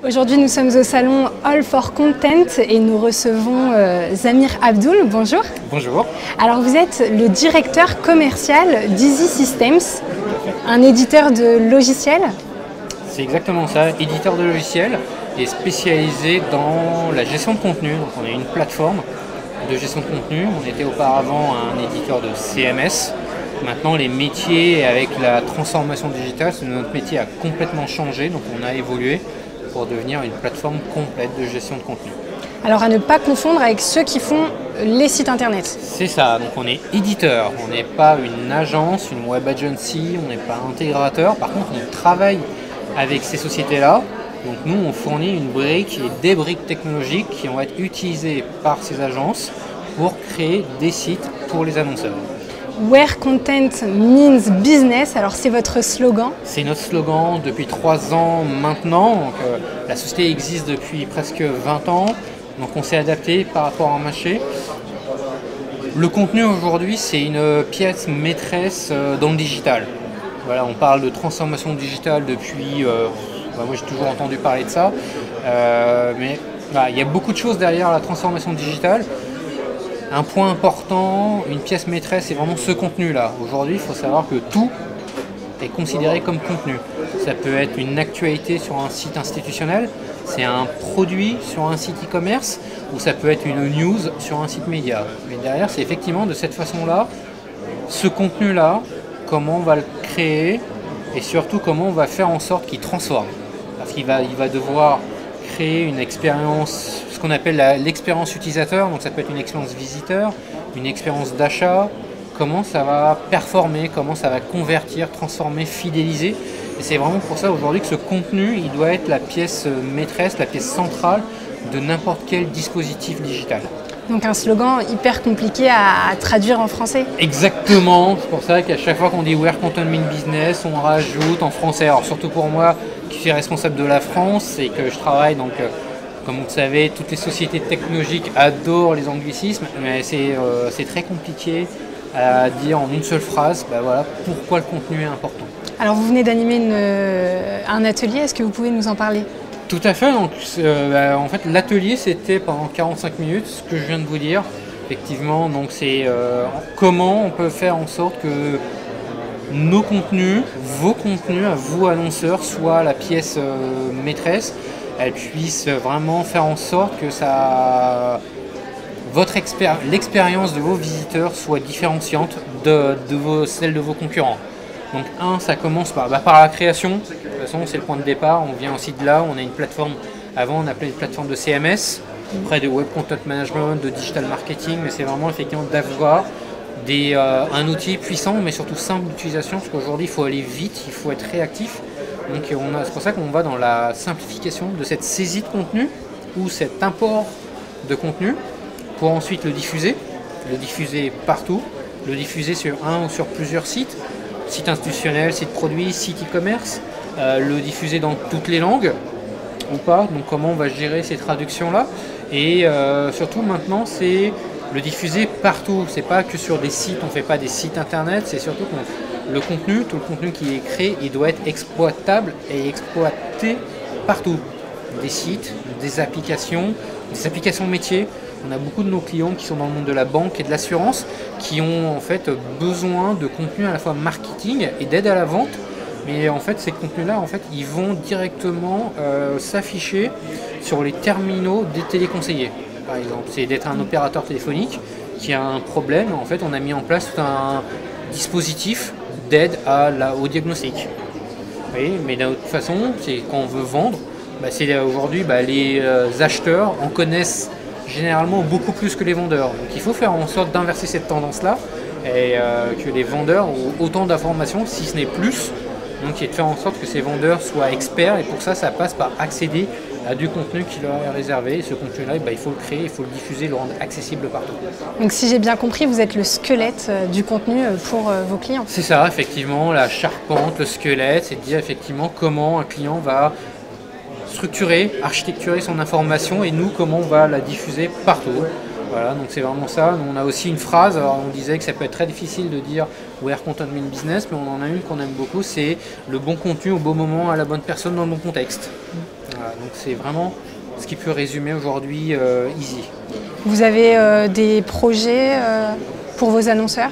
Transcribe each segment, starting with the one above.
Aujourd'hui, nous sommes au salon All for Content et nous recevons Zamir Abdoul. Bonjour. Bonjour. Alors, vous êtes le directeur commercial d'Easy Systems, un éditeur de logiciels. C'est exactement ça, éditeur de logiciels et spécialisé dans la gestion de contenu. Donc, on est une plateforme de gestion de contenu. On était auparavant un éditeur de CMS. Maintenant, les métiers avec la transformation digitale, notre métier a complètement changé. Donc, on a évolué pour devenir une plateforme complète de gestion de contenu. Alors à ne pas confondre avec ceux qui font les sites internet. C'est ça, donc on est éditeur, on n'est pas une agence, une web agency, on n'est pas intégrateur. Par contre, on travaille avec ces sociétés-là. Donc nous, on fournit une brique et des briques technologiques qui vont être utilisées par ces agences pour créer des sites pour les annonceurs. Where content means business, alors c'est votre slogan? C'est notre slogan depuis 3 ans maintenant. Donc, la société existe depuis presque 20 ans, donc on s'est adapté par rapport au marché. Le contenu aujourd'hui, c'est une pièce maîtresse dans le digital. Voilà, on parle de transformation digitale depuis, moi j'ai toujours entendu parler de ça, mais il y a beaucoup de choses derrière la transformation digitale. Un point important, une pièce maîtresse, c'est vraiment ce contenu-là. Aujourd'hui, il faut savoir que tout est considéré comme contenu. Ça peut être une actualité sur un site institutionnel, c'est un produit sur un site e-commerce, ou ça peut être une news sur un site média. Mais derrière, c'est effectivement de cette façon-là, ce contenu-là, comment on va le créer, et surtout comment on va faire en sorte qu'il transforme. Parce qu'il va devoir créer une expérience, ce qu'on appelle l'expérience utilisateur, donc ça peut être une expérience visiteur, une expérience d'achat, comment ça va performer, comment ça va convertir, transformer, fidéliser. Et c'est vraiment pour ça aujourd'hui que ce contenu, il doit être la pièce maîtresse, la pièce centrale de n'importe quel dispositif digital. Donc un slogan hyper compliqué à traduire en français. Exactement, c'est pour ça qu'à chaque fois qu'on dit Where Content Means Business, on rajoute en français. Alors surtout pour moi, qui suis responsable de la France et que je travaille, donc comme vous le savez, toutes les sociétés technologiques adorent les anglicismes, mais c'est très compliqué à dire en une seule phrase, voilà, pourquoi le contenu est important. Alors vous venez d'animer un atelier, est-ce que vous pouvez nous en parler ? Tout à fait, donc, en fait l'atelier c'était pendant 45 minutes, ce que je viens de vous dire. Effectivement, donc c'est comment on peut faire en sorte que nos contenus, vos contenus à vous annonceurs soient la pièce maîtresse, elle puisse vraiment faire en sorte que l'expérience de vos visiteurs soit différenciante de celle de vos concurrents. Donc ça commence par la création. De toute façon, c'est le point de départ. On vient aussi de là. On a une plateforme. Avant, on appelait une plateforme de CMS, après de web content management, de digital marketing. Mais c'est vraiment effectivement d'avoir un outil puissant, mais surtout simple d'utilisation. Parce qu'aujourd'hui, il faut aller vite, il faut être réactif. Donc c'est pour ça qu'on va dans la simplification de cette saisie de contenu ou cet import de contenu pour ensuite le diffuser partout, le diffuser sur un ou sur plusieurs sites. Site institutionnel, site produit, site e-commerce, le diffuser dans toutes les langues ou pas, donc comment on va gérer ces traductions-là. Et surtout maintenant, c'est le diffuser partout. C'est pas que sur des sites, on ne fait pas des sites internet, c'est surtout que le contenu, tout le contenu qui est créé, il doit être exploitable et exploité partout. Des sites, des applications métiers. On a beaucoup de nos clients qui sont dans le monde de la banque et de l'assurance qui ont en fait besoin de contenu à la fois marketing et d'aide à la vente. Mais en fait, ces contenus-là, en fait, ils vont directement s'afficher sur les terminaux des téléconseillers. Par exemple, c'est d'être un opérateur téléphonique qui a un problème. En fait, on a mis en place tout un dispositif d'aide au diagnostic. Vous voyez, mais d'une autre façon, c'est quand on veut vendre, c'est aujourd'hui les acheteurs en connaissent généralement beaucoup plus que les vendeurs. Donc il faut faire en sorte d'inverser cette tendance-là et que les vendeurs ont autant d'informations, si ce n'est plus. Donc il est de faire en sorte que ces vendeurs soient experts et pour ça, ça passe par accéder à du contenu qui leur est réservé. Et ce contenu-là, il faut le créer, il faut le diffuser, le rendre accessible partout. Donc si j'ai bien compris, vous êtes le squelette du contenu pour vos clients. C'est ça, effectivement, la charpente, le squelette, c'est de dire effectivement comment un client va structurer, architecturer son information et nous, comment on va la diffuser partout. Voilà, donc c'est vraiment ça. On a aussi une phrase, alors on disait que ça peut être très difficile de dire Where Content Means Business, mais on en a une qu'on aime beaucoup, c'est le bon contenu au bon moment à la bonne personne dans le bon contexte. Voilà, donc c'est vraiment ce qui peut résumer aujourd'hui Easy. Vous avez des projets pour vos annonceurs?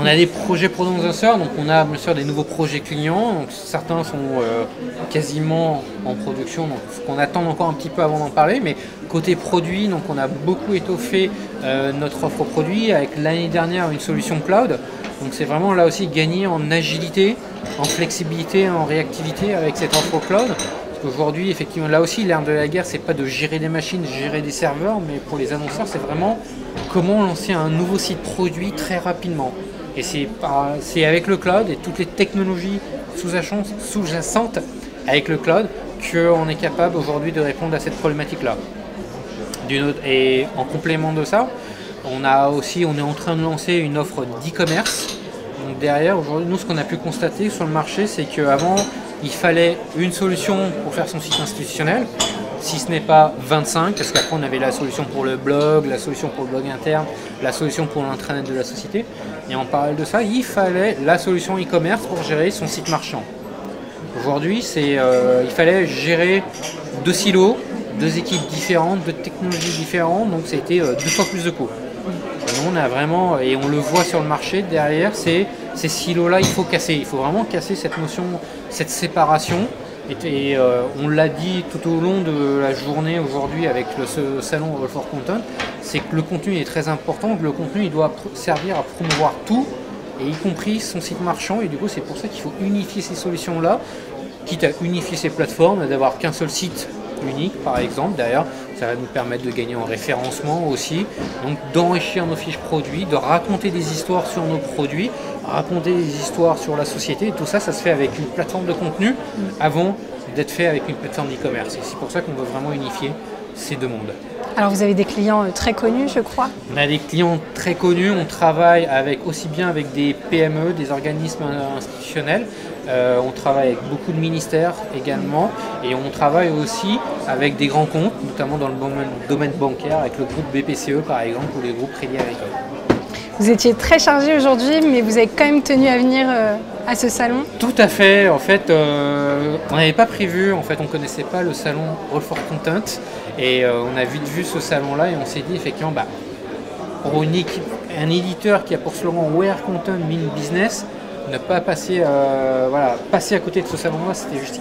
On a des projets pour nos annonceurs, donc on a bien sûr des nouveaux projets clients, donc certains sont quasiment en production, donc on attend encore un petit peu avant d'en parler, mais côté produit, donc on a beaucoup étoffé notre offre produit avec l'année dernière une solution cloud, donc c'est vraiment là aussi gagner en agilité, en flexibilité, en réactivité avec cette offre cloud. Aujourd'hui, effectivement, là aussi, l'ère de la guerre, c'est pas de gérer des machines, de gérer des serveurs, mais pour les annonceurs, c'est vraiment comment lancer un nouveau site produit très rapidement. Et c'est avec le cloud et toutes les technologies sous-jacentes avec le cloud qu'on est capable aujourd'hui de répondre à cette problématique-là. Et en complément de ça, on est en train de lancer une offre d'e-commerce. Donc derrière, aujourd'hui, nous, ce qu'on a pu constater sur le marché, c'est qu'avant, il fallait une solution pour faire son site institutionnel, si ce n'est pas 25, parce qu'après on avait la solution pour le blog, la solution pour le blog interne, la solution pour l'intranet de la société. Et en parallèle de ça, il fallait la solution e-commerce pour gérer son site marchand. Aujourd'hui, il fallait gérer 2 silos, 2 équipes différentes, 2 technologies différentes, donc ça a été 2 fois plus de coûts. On a vraiment, et on le voit sur le marché derrière, ces silos-là, il faut casser. Il faut vraiment casser cette notion, cette séparation. Et on l'a dit tout au long de la journée aujourd'hui avec ce salon All for Content, c'est que le contenu est très important, que le contenu il doit servir à promouvoir tout, et y compris son site marchand. Et du coup, c'est pour ça qu'il faut unifier ces solutions-là, quitte à unifier ces plateformes, d'avoir qu'un seul site unique par exemple. D'ailleurs, ça va nous permettre de gagner en référencement aussi, donc d'enrichir nos fiches produits, de raconter des histoires sur nos produits, raconter des histoires sur la société, et tout ça, ça se fait avec une plateforme de contenu avant d'être fait avec une plateforme d'e-commerce. Et c'est pour ça qu'on veut vraiment unifier ces 2 mondes. Alors vous avez des clients très connus, je crois? On a des clients très connus, on travaille aussi bien avec des PME, des organismes institutionnels, on travaille avec beaucoup de ministères également, et on travaille aussi avec des grands comptes, notamment dans le domaine bancaire, avec le groupe BPCE par exemple, ou les groupes Crédit Agricole. Vous étiez très chargé aujourd'hui, mais vous avez quand même tenu à venir à ce salon? Tout à fait. En fait, on n'avait pas prévu. En fait, on ne connaissait pas le salon All for Content. Et on a vite vu ce salon-là et on s'est dit effectivement, pour un éditeur qui a pour slogan Where Content Means Business, ne pas passer, passer à côté de ce salon-là, c'était juste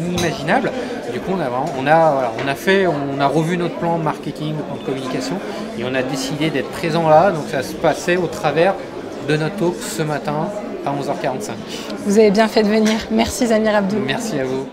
inimaginable. Du coup, on a revu notre plan de marketing, notre plan de communication, et on a décidé d'être présent là. Donc ça se passait au travers de notre talk ce matin à 11h45. Vous avez bien fait de venir. Merci Zamir Abdou. Merci à vous.